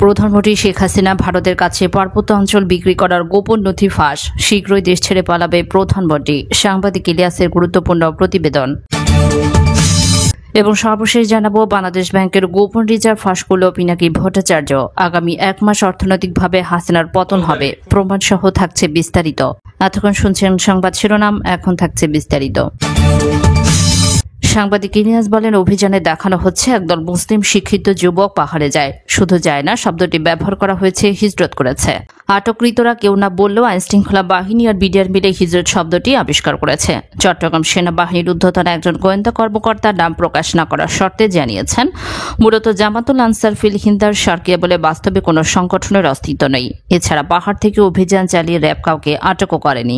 প্রধানমন্ত্রী শেখ হাসিনা ভারতের কাছে পার্বত্য অঞ্চল বিক্রি করার গোপন নথি ফাঁস, শীঘ্রই দেশ ছেড়ে পালাবে প্রধানমন্ত্রী, সাংবাদিক ইলিয়াসের গুরুত্বপূর্ণ প্রতিবেদন। এবং সর্বশেষ জানাবো, বাংলাদেশ ব্যাংকের গোপন রিজার্ভ ফাঁস করল পিনাকি ভট্টাচার্য। আগামী 1 মাস অর্থনৈতিকভাবে হাসিনার পতন হবে, প্রমাণসহ থাকছে বিস্তারিত। এতক্ষণ শুনছেন সংবাদ শিরোনাম, এখন থাকছে বিস্তারিত। সাংবাদিক ইলিয়াস বলেন, অভিযানে দেখানো হচ্ছে একদল মুসলিম শিক্ষিত যুবক পাহাড়ে যায়। শুধু যায় না, শব্দটি ব্যবহার করা হয়েছে হিজরত করেছে। আটককৃতরা কেউ না বললেও আইনশৃঙ্খলা বাহিনী আর বিডিআর মিলে হিজরত শব্দটি আবিষ্কার করেছে। চট্টগ্রাম সেনাবাহিনীর ঊর্ধ্বতন একজন গোয়েন্দা কর্মকর্তার নাম প্রকাশ না করার শর্তে জানিয়েছেন, মূলত জামাতুল আনসার ফিল হিন্দার সার্কিয়া বলে বাস্তবে কোনো সংগঠনের অস্তিত্ব নেই। এছাড়া পাহাড় থেকে অভিযান চালিয়ে র্যাব কাউকে আটকও করেনি।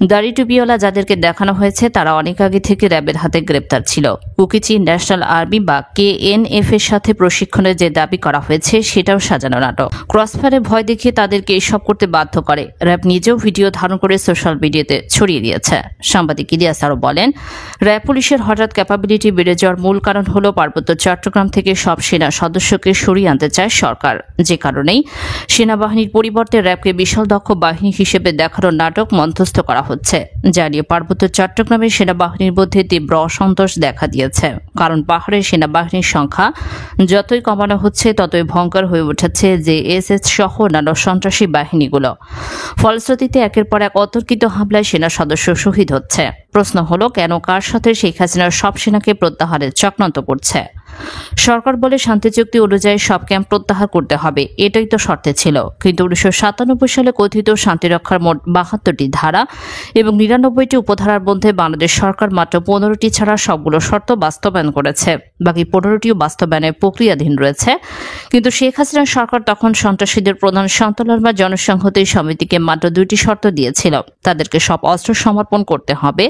দাড়ি টুপিওয়ালা যাদেরকে দেখানো হয়েছে তারা অনেক আগে থেকে র্যাবের হাতে গ্রেপ্তার ছিল। কুকিচি ন্যাশনাল আর্মি বা KNF এর সাথে প্রশিক্ষণের যে দাবি করা হয়েছে সেটাও সাজানো নাটক। ক্রসফায়ারে ভয় দেখিয়ে তাদেরকে এসব করতে বাধ্য করে। র্যাব নিজেও ভিডিও ধারণ করে সোশ্যাল মিডিয়াতে ছড়িয়ে দিয়েছে। সাংবাদিক ইলিয়াস আরও বলেন, র্যাব পুলিশের হঠাৎ ক্যাপাবিলিটি বেড়ে যাওয়ার মূল কারণ হল পার্বত্য চট্টগ্রাম থেকে সব সেনা সদস্যকে সরিয়ে আনতে চায় সরকার। যে কারণেই সেনাবাহিনীর পরিবর্তে র্যাবকে বিশাল দক্ষ বাহিনী হিসেবে দেখানোর নাটক মধ্যস্থ করা হচ্ছে, যা নিয়ে পার্বত্য চট্টগ্রামের সেনাবাহিনীর মধ্যে তীব্র অসন্তোষ দেখা দিয়েছে। কারণ পাহাড়ের সেনাবাহিনীর সংখ্যা যতই কমানো হচ্ছে ততই ভয়ঙ্কর হয়ে উঠেছে JSS সহ অন্যান্য সন্ত্রাসী বাহিনীগুলো। ফলশ্রুতিতে একের পর এক অতর্কিত হামলায় সেনা সদস্য শহীদ হচ্ছে। প্রশ্ন হলো, কেন কার সাথে শেখ হাসিনার সব সেনাকে প্রত্যাহারের চক্রান্ত করছে? সরকার বলে শান্তি চুক্তি অনুযায়ী সব ক্যাম্প প্রত্যাহার করতে হবে, এটাই তো শর্তে ছিল। কিন্তু 1997 সালে কথিত শান্তি রক্ষার মোট 72টি ধারা এবং 99টি উপধারার মধ্যে বাংলাদেশ সরকার মাত্র 15টি ছাড়া সবগুলো শর্ত বাস্তবায়ন করেছে। বাকি 15টিও বাস্তবায়নের প্রক্রিয়াধীন রয়েছে। কিন্তু শেখ হাসিনার সরকার তখন সন্ত্রাসীদের প্রধান সন্ত্রাস বা জনসংহতি সমিতিকে মাত্র 2টি শর্ত দিয়েছিল। তাদেরকে সব অস্ত্র সমর্পণ করতে হবে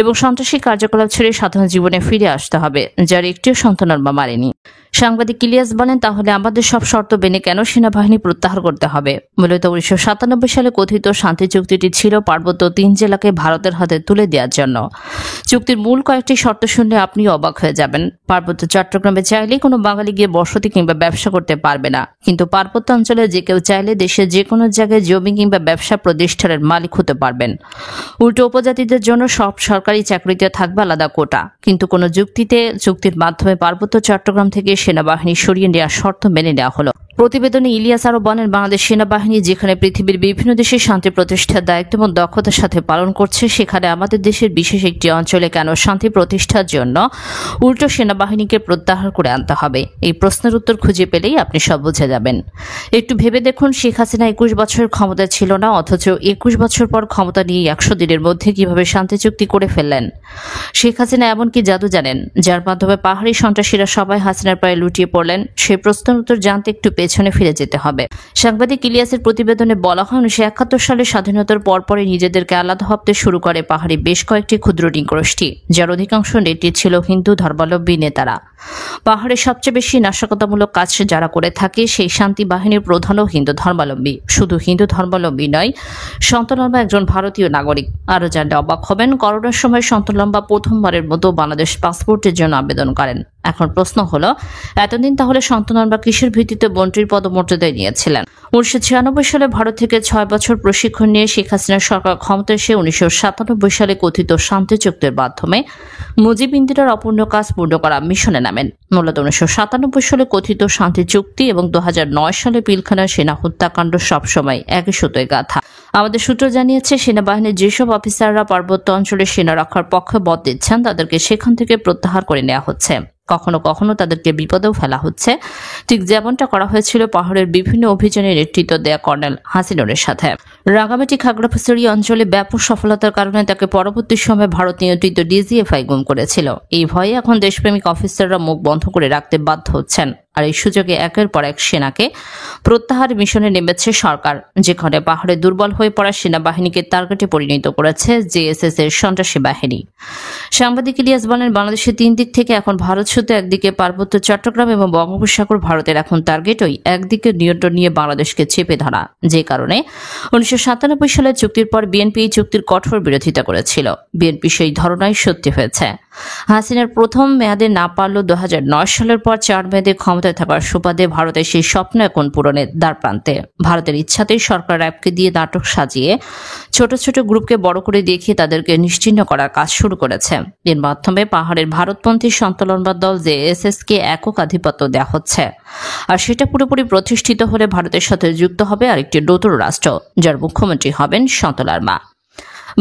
এবং সন্ত্রাসী কার্যকলাপ ছেড়ে সাধারণ জীবনে ফিরে আসতে হবে, যার একটিও সন্তান বা মারেনি। সাংবাদিক ইলিয়াস বলেন, তাহলে আমাদের সব শর্ত মেনে কেন সেনাবাহিনী প্রত্যাহার করতে হবে? মূলত 1997 সালে কথিত শান্তি চুক্তিটি ছিল পার্বত্য 3 জেলাকে ভারতের হাতে তুলে দেওয়ার জন্য। চুক্তির মূল কয়েকটি শর্ত শুনলে আপনি অবাক হয়ে যাবেন। পার্বত্য চট্টগ্রামে চাইলে কোনো বাঙালি গিয়ে বসতি কিংবা ব্যবসা করতে পারবে না, কিন্তু পার্বত্য অঞ্চলে যে কেউ চাইলে দেশের যে কোনো জায়গায় জমি কিংবা ব্যবসা প্রতিষ্ঠানের মালিক হতে পারবেন। উল্টো উপজাতিদের জন্য সব সরকারি চাকরিতে থাকবে আলাদা কোটা। কিন্তু কোনো চুক্তির মাধ্যমে পার্বত্য চট্টগ্রাম থেকে সেনাবাহিনী সরিয়ে নেওয়ার শর্ত মেনে নেওয়া হলো। প্রতিবেদনে ইলিয়াস আরও বলেন, বাংলাদেশ সেনাবাহিনী যেখানে পৃথিবীর বিভিন্ন দেশে শান্তি প্রতিষ্ঠার দায়িত্ব এবং দক্ষতার সাথে পালন করছে, সেখানে আমাদের দেশের বিশেষ একটি অঞ্চলে কেন শান্তি প্রতিষ্ঠার জন্য উল্টো সেনাবাহিনীকে প্রত্যাহার করে আনতে হবে? এই প্রশ্নের উত্তর খুঁজে পেলেই আপনি সব বুঝে যাবেন। একটু ভেবে দেখুন, শেখ হাসিনা 21 বছর ক্ষমতায় ছিল না, অথচ 21 বছর পর ক্ষমতা নিয়ে 100 দিনের মধ্যে কিভাবে শান্তি চুক্তি করে ফেললেন। শেখ হাসিনা এমন কি জাদু জানেন যার মাধ্যমে পাহাড়ি সন্ত্রাসীরা সবাই হাসিনার পায়ে লুটিয়ে পড়লেন? সেই প্রশ্নের উত্তর জানতে একটু পেছনে ফিরে যেতে হবে। সাংবাদিক ইলিয়াসের প্রতিবেদনে বলা হয়, 1971 সালে স্বাধীনতার পরপরই নিজেদেরকে আলাদা ভাবতে শুরু করে পাহাড়ি বেশ কয়েকটি ক্ষুদ্র নৃগোষ্ঠী, যার অধিকাংশ নেতৃত্বে ছিল হিন্দু ধর্মাবলম্বী নেতারা। পাহাড়ে সবচেয়ে বেশি নাশকতামূলক কাজ যারা করে থাকে সেই শান্তি বাহিনীর প্রধানও হিন্দু ধর্মাবলম্বী। শুধু হিন্দু ধর্মাবলম্বী নয়, সন্তলম্বা একজন ভারতীয় নাগরিক। আরও জানলে অবাক হবেন, করোনার সময় সন্তলম্বা প্রথমবারের মতো বাংলাদেশ পাসপোর্টের জন্য আবেদন করেন। এখন প্রশ্ন হলো, এতদিন তাহলে সন্তলম্বা কিসের ভিত্তিতে মন্ত্রীর পদমর্যাদায় নিয়েছিলেন? 1996 সালে ভারত থেকে 6 বছর প্রশিক্ষণ নিয়ে শেখ হাসিনার সরকার ক্ষমতায় এসে 1997 সালে কথিত শান্তি চুক্তির মাধ্যমে মুজিব ইন্দিরার অপূর্ণ কাজ পূর্ণ করা মিশনে নামেন। মূলত 1997 সালে কথিত শান্তি চুক্তি এবং 2009 সালে পিলখানার সেনা হত্যাকাণ্ড সবসময় একই সুতোয় গাঁথা। আমাদের সূত্র জানিয়েছে, সেনাবাহিনীর যেসব অফিসাররা পার্বত্য অঞ্চলে সেনা রক্ষার পক্ষে মত দিচ্ছেন তাদেরকে সেখান থেকে প্রত্যাহার করে নেওয়া হচ্ছে। কখনো কখনো তাদেরকে বিপদেও ফেলা হচ্ছে, ঠিক যেমনটা করা হয়েছিল পাহাড়ের বিভিন্ন অভিযানের নেতৃত্ব দেয়া কর্নেল হাসিনুরের সাথে। রাঙ্গামাটি খাগড়াছড়ি অঞ্চলে ব্যাপক সফলতার কারণে তাকে পরবর্তী সময়ে ভারত নিয়ন্ত্রিত DGFI গুম করেছিল। এই ভয়ে এখন দেশপ্রেমিক অফিসাররা মুখ বন্ধ করে রাখতে বাধ্য হচ্ছেন। আর এই সুযোগে একের পর এক সেনাকে প্রত্যাহার মিশনে নেমেছে সরকার, যেখানে পাহাড়ে দুর্বল হয়ে পড়া সেনাবাহিনীকে টার্গেটে পরিণত করেছে JSS এর সন্ত্রাসী বাহিনী। সাংবাদিক ইলিয়াস বলেন, বাংলাদেশের 3 দিক থেকে এখন ভারত শুধু একদিকে পার্বত্য চট্টগ্রাম এবং বঙ্গোপসাগর ভারতের এখন টার্গেট ওই একদিকে নিয়ন্ত্রণ নিয়ে বাংলাদেশকে চেপে ধরা। যে কারণে 1997 সালের চুক্তির পর বিএনপি এই চুক্তির কঠোর বিরোধিতা করেছিল। বিএনপি সেই ধারণাই সত্যি হয়েছে। হাসিনার প্রথম মেয়াদে না পারলেও 2009 সালের পর 4 মেয়াদে ক্ষমতায় থাকার সুবাদে ভারতের সেই স্বপ্ন এখন পূরণের দ্বারপ্রান্তে। ভারতের ইচ্ছাতেই সরকার র্যাবকে দিয়ে নাটক সাজিয়ে ছোট ছোট গ্রুপকে বড় করে দেখিয়ে তাদেরকে নিশ্চিহ্ন করার কাজ শুরু করেছে। এর মাধ্যমে পাহাড়ের ভারতপন্থী সন্তলনবাদ দল জেএসএসকে একক আধিপত্য দেওয়া হচ্ছে। আর সেটা পুরোপুরি প্রতিষ্ঠিত হলে ভারতের সাথে যুক্ত হবে আরেকটি নতুন রাষ্ট্র, যার মুখ্যমন্ত্রী হবেন সন্তলার মা।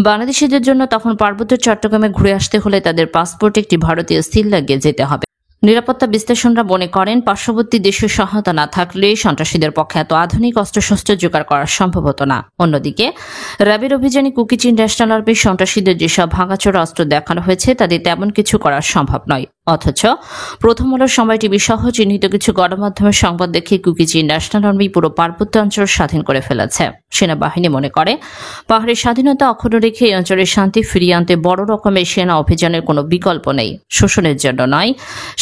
বাংলাদেশিদের জন্য তখন পার্বত্য চট্টগ্রামে ঘুরে আসতে হলে তাদের পাসপোর্টে একটি ভারতীয় সিল লাগিয়ে যেতে হবে। নিরাপত্তা বিশ্লেষণরা মনে করেন, পার্শ্ববর্তী দেশের সহায়তা না থাকলে সন্ত্রাসীদের পক্ষে এত আধুনিক অস্ত্রশস্ত্র জোগাড় করা সম্ভব হতো না। অন্যদিকে র্যাবের অভিযানে কুকিচি ন্যাশনাল আর্মির সন্ত্রাসীদের যেসব ভাঙাচোরা অস্ত্র দেখানো হয়েছে তাদের তেমন কিছু করা সম্ভব নয়। অথচ প্রথম আলোর সময় টিভি সহ চিহ্নিত কিছু গণমাধ্যমের সংবাদ দেখে কুকিচি ন্যাশনাল আর্মি পুরো পার্বত্য অঞ্চল স্বাধীন করে ফেলেছে। সেনাবাহিনী মনে করে, পাহাড়ের স্বাধীনতা অক্ষুণ্ণ রেখে এই অঞ্চলের শান্তি ফিরিয়ে আনতে বড় রকমের সেনা অভিযানের কোনো বিকল্প নেই। শোষণের জন্য নয়,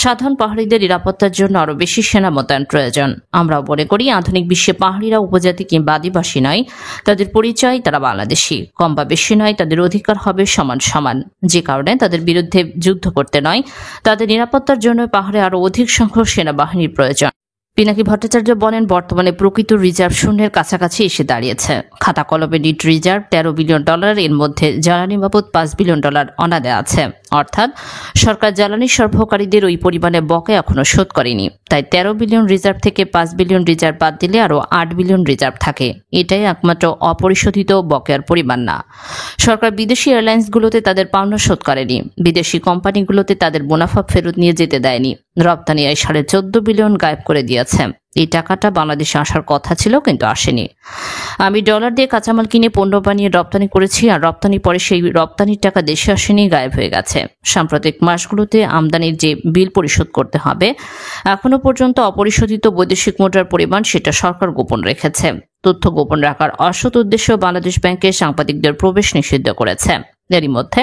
সাধারণ পাহাড়িদের নিরাপত্তার জন্য আরও বেশি সেনা মোতায়েন প্রয়োজন। আমরাও মনে করি, আধুনিক বিশ্বে পাহাড়িরা উপজাতি কিংবা আদিবাসী নয়, তাদের পরিচয় তারা বাংলাদেশি। কম বা বেশি নয়, তাদের অধিকার হবে সমান সমান। যে কারণে তাদের বিরুদ্ধে যুদ্ধ করতে নয়, তাদের নিরাপত্তার জন্য পাহাড়ে আরও অধিক সংখ্যক সেনাবাহিনীর প্রয়োজন। পিনাকি ভট্টাচার্য বলেন, বর্তমানে প্রকৃত রিজার্ভ শূন্যের কাছাকাছি এসে দাঁড়িয়েছে। খাতা কলমে নিট রিজার্ভ $13 বিলিয়ন, এর মধ্যে জ্বালানি বাবদ $5 বিলিয়ন অনাদায় আছে। অর্থাৎ সরকার জ্বালানি সরবরাহকারীদের ওই পরিমাণে বকেয়া এখনো শোধ করেনি। তাই 13 বিলিয়ন রিজার্ভ থেকে 5 বিলিয়ন রিজার্ভ বাদ দিলে আরও 8 বিলিয়ন রিজার্ভ থাকে। এটাই একমাত্র অপরিশোধিত বকেয়ার পরিমাণ না। সরকার বিদেশি এয়ারলাইন্সগুলোতে তাদের পাওনা শোধ করেনি, বিদেশি কোম্পানিগুলোতে তাদের মুনাফা ফেরত নিয়ে যেতে দেয়নি। রপ্তানি আয় $14.5 বিলিয়ন গায়েব করে দিয়েছে। এই টাকাটা বাংলাদেশে আসার কথা ছিল, কিন্তু আসেনি। আমি ডলার দিয়ে কাঁচামাল কিনে পণ্য বানিয়ে রপ্তানি করেছি, আর রপ্তানি পরে সেই রপ্তানির টাকা দেশে আসেনি, গায়েব হয়ে গেছে। সাম্প্রতিক মাসগুলোতে আমদানির যে বিল পরিশোধ করতে হবে, এখনো পর্যন্ত অপরিশোধিত বৈদেশিক মুদ্রার পরিমাণ সেটা সরকার গোপন রেখেছে। তথ্য গোপন রাখার অসৎ উদ্দেশ্য বাংলাদেশ ব্যাংকে সাংবাদিকদের প্রবেশ নিষিদ্ধ করেছে। এরই মধ্যে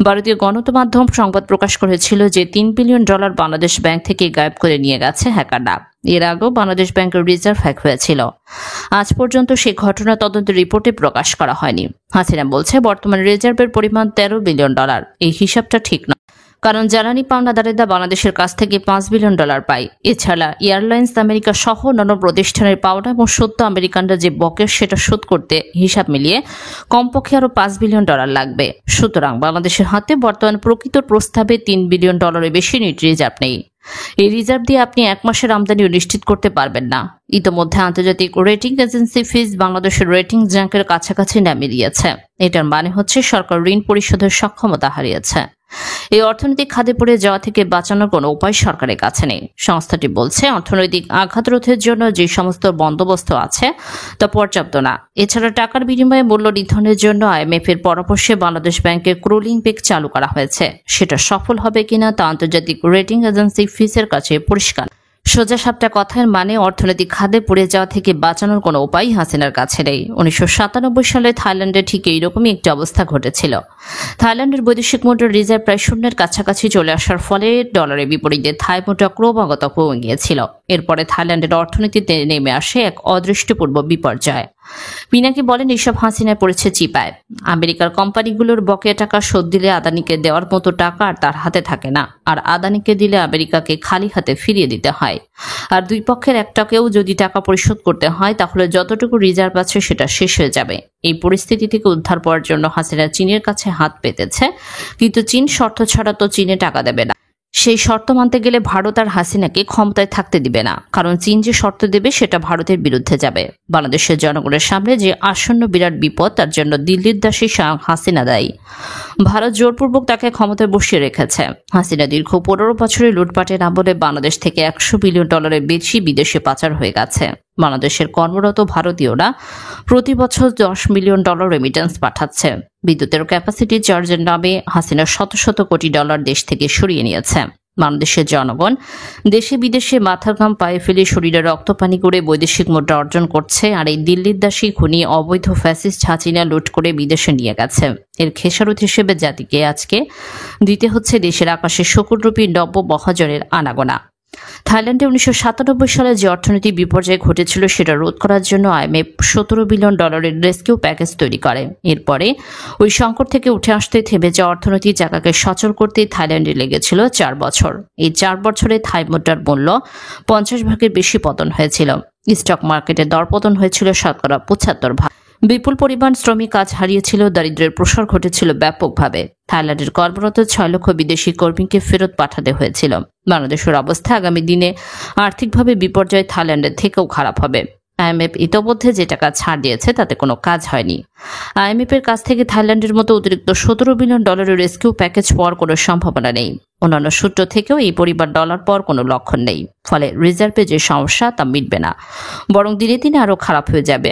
ভারতীয় গণমাধ্যম সংবাদ প্রকাশ করেছিল যে $3 বিলিয়ন বাংলাদেশ ব্যাংক থেকে গায়েব করে নিয়ে গেছে হ্যাকাররা। এর আগেও বাংলাদেশ ব্যাংকের রিজার্ভ হ্যাক হয়েছিল। আজ পর্যন্ত সেই ঘটনা তদন্তের রিপোর্টে প্রকাশ করা হয়নি। হাসিনা বলছে, বর্তমানে রিজার্ভের পরিমাণ $13 বিলিয়ন। এই হিসাবটা ঠিক নয়, কারণ জ্বালানি পাওনাদারেরা বাংলাদেশের কাছ থেকে $5 বিলিয়ন পায়। এছাড়া এয়ারলাইন্স আমেরিকা সহ অন্যান্য প্রতিষ্ঠানের পাওনা এবং সত্য আমেরিকানরা যে বকেয়া সেটা শোধ করতে হিসাব মিলিয়ে কমপক্ষে আরও $5 বিলিয়ন লাগবে। সুতরাং বাংলাদেশের হাতে বর্তমান প্রকৃত প্রস্তাবে $3 বিলিয়ন বেশি নিট রিজার্ভ নেই। এই রিজার্ভ দিয়ে আপনি এক মাসের আমদানিও নিশ্চিত করতে পারবেন না। ইতোমধ্যে আন্তর্জাতিক রেটিং এজেন্সি ফিচ বাংলাদেশের রেটিং র্যাঙ্কের কাছাকাছি নামিয়ে দিয়েছে। এটার মানে হচ্ছে সরকার ঋণ পরিশোধের সক্ষমতা হারিয়েছে। এই অর্থনৈতিক খাদে পড়ে যাওয়া থেকে বাঁচানোর কোনো উপায় সরকারের কাছে নেই। সংস্থাটি বলছে, অর্থনৈতিক আঘাত রোধের জন্য যে সমস্ত বন্দোবস্ত আছে তা পর্যাপ্ত না। এছাড়া টাকার বিনিময়ে মূল্য নির্ধারণের জন্য IMF এর পরামর্শে বাংলাদেশ ব্যাংকের ক্রোলিং পেগ চালু করা হয়েছে। সেটা সফল হবে কিনা তা আন্তর্জাতিক রেটিং এজেন্সি ফিচের কাছে পরিষ্কার। সোজা সাপটা কথার মানে, অর্থনৈতিক খাদে পড়ে যাওয়া থেকে বাঁচানোর কোনো উপায় হাসিনার কাছে নেই। 1997 সালে থাইল্যান্ডে ঠিক এইরকমই একটি অবস্থা ঘটেছিল। থাইল্যান্ডের বৈদেশিক মুদ্রার রিজার্ভ প্রায় শূন্যের কাছাকাছি চলে আসার ফলে ডলারের বিপরীতে থাই মুদ্রা ক্রমাগত কমে গিয়েছিল। এরপরে থাইল্যান্ডের অর্থনীতিতে নেমে আসে এক অদৃষ্টপূর্ব বিপর্যয়। পিনাকি বলেন, এসব হাসিনায় পড়েছে চিপায়। আমেরিকার কোম্পানিগুলোর বকেয়া টাকা শোধ দিলে আদানিকে দেওয়ার মতো টাকা আর তার হাতে থাকে না, আর আদানিকে দিলে আমেরিকাকে খালি হাতে ফিরিয়ে দিতে হয়। আর দুই পক্ষের একটাকেও যদি টাকা পরিশোধ করতে হয়, তাহলে যতটুকু রিজার্ভ আছে সেটা শেষ হয়ে যাবে। এই পরিস্থিতি থেকে উদ্ধার পাওয়ার জন্য হাসিনা চীনের কাছে হাত পেতেছে, কিন্তু চীন শর্ত ছাড়া তো চীনে টাকা দেবে না। সেই শর্ত মানতে গেলে ভারত আর হাসিনাকে ক্ষমতায় থাকতে দিবে না, কারণ চীন যে শর্ত দেবে সেটা ভারতের বিরুদ্ধে যাবে। বাংলাদেশের জনগণের সামনে যে আসন্ন বিরাট বিপদ, তার জন্য দিল্লির দাসী হাসিনা দায়ী। ভারত জোরপূর্বক তাকে ক্ষমতায় বসিয়ে রেখেছে। হাসিনা দীর্ঘ 15 বছরের লুটপাটের আমলে বাংলাদেশ থেকে $100 বিলিয়ন বেশি বিদেশে পাচার হয়ে গেছে। বাংলাদেশের কর্মরত ভারতীয়রা প্রতি বছর $10 মিলিয়ন রেমিটেন্স পাঠাচ্ছে। বিদ্যুতের ক্যাপাসিটি চার্জের নামে হাসিনা শত শত কোটি ডলার দেশ থেকে সরিয়ে নিয়েছে। বাংলাদেশের জনগণ দেশে বিদেশে মাথার ঘাম পায়ে ফেলে শরীরে রক্তপানি করে বৈদেশিক মুদ্রা অর্জন করছে, আর এই দিল্লির দাসী খুনি অবৈধ ফ্যাসিস্ট হাসিনা লুট করে বিদেশে নিয়ে গেছে। এর খেসারত হিসেবে জাতিকে আজকে দিতে হচ্ছে দেশের আকাশে শকুনরূপী নব্য মহাজনের আনাগোনা। থাইল্যান্ডে 1997 সালে যে অর্থনৈতিক বিপর্যয় ঘটেছিল সেটা রোধ করার জন্য IMF $17 বিলিয়ন রেস্কিউ প্যাকেজ তৈরি করে। এরপরে ওই সংকট থেকে উঠে আসতে থেমে যাওয়া অর্থনৈতিক জায়গাকে সচল করতে থাইল্যান্ডে লেগেছিল 4 বছর। এই 4 বছরে থাই মুদ্রার মূল্য 50 ভাগের বেশি পতন হয়েছিল। স্টক মার্কেটে দরপতন হয়েছিল শতকরা 75%। বিপুল পরিমাণ শ্রমিক কাজ হারিয়েছিল, দারিদ্র্যের প্রসার ঘটেছিল ব্যাপকভাবে। থাইল্যান্ডের কর্মরত 6 লক্ষ বিদেশি কর্মীকে ফেরত পাঠাতে হয়েছিল। বাংলাদেশের অবস্থা আগামী দিনে আর্থিকভাবে বিপর্যয় থাইল্যান্ডের থেকেও খারাপ হবে। IMF ইতোমধ্যে যে টাকা ছাড় দিয়েছে তাতে কোনো কাজ হয়নি। IMF এর কাছ থেকে থাইল্যান্ডের মতো অতিরিক্ত $17 বিলিয়ন রেস্কিউ প্যাকেজ পাওয়ার কোনো সম্ভাবনা নেই। অন্যান্য সূত্র থেকেও এই পরিমাণ ডলার পাওয়ার কোনো লক্ষণ নেই। ফলে রিজার্ভে যে সমস্যা তা মিটবে না, বরং দিনে দিনে আরও খারাপ হয়ে যাবে।